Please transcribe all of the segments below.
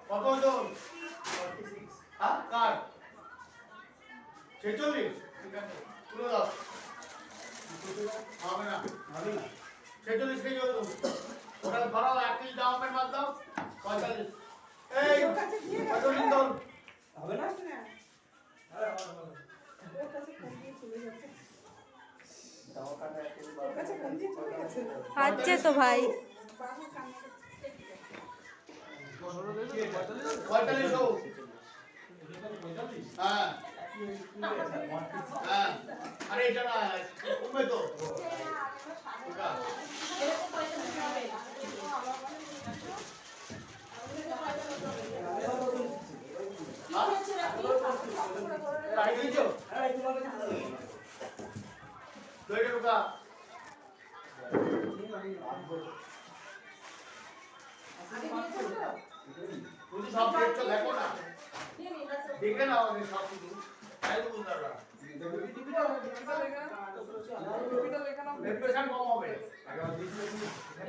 কত ওজন? 46। হ্যাঁ কার? 46। ঠিক আছে তুলে দাও। হবে না। 46 কেজি ওজন। ওটা ধরাও 1 কেজি ডাউনের মাপ দাও। 45। এই কতদিন দাও? হবে না? আরে হবে। ওর কাছে ফোন দিয়ে চলে যাচ্ছে। দাও কাটা 1 কেজি। ওর কাছে ফোন দিয়ে চলে যাচ্ছে। আছে তো ভাই। বাবু কানে 45 হোক। হ্যাঁ হ্যাঁ আরে এটা না কমবে তো সব দেখছো দেখো না দেখে নাও আমি সব কিছু তাই তো বুঝতে পারবা রেপ্রেশন কম হবে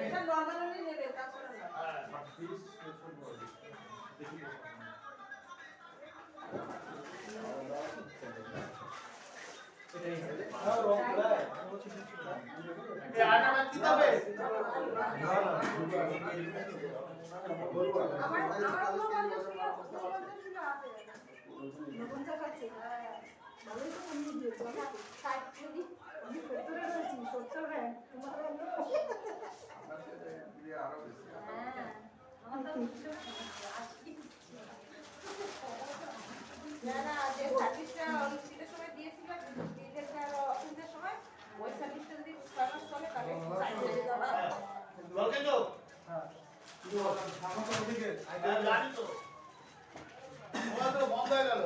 এটা নরমালি নেবে তাছাড়া না হ্যাঁ 30 এই আটা বাদ দিতে হবে আমার পুরো বন্ধ ছিল আছে নতুন টাকা আছে ভালোই তো কমিয়ে দিয়েছো না 60 যদি আমি 70 এর আছি 70 হ্যাঁ তোমার আপনাদের দিয়ে আরো বেশি হ্যাঁ আমার তো আসি না না যে সার্ভিসটা ওই শীতের সময় দিয়েছিল দিয়েছে আর অসুবিধার সময় ওই সার্ভিসটা যদি 6 মাস চলে তাহলে সাইড হয়ে যাবে বলকে তো হ্যাঁ শুধু আমার তো ওদিকে জানি তো ওরা তো বন্ধ হয়ে গেল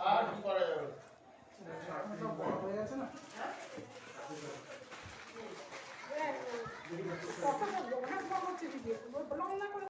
আর কি করা যাবে বড় হয়ে গেছে না হ্যাঁ কথা বলবো অনেক বড় হচ্ছে দিদি বললাম না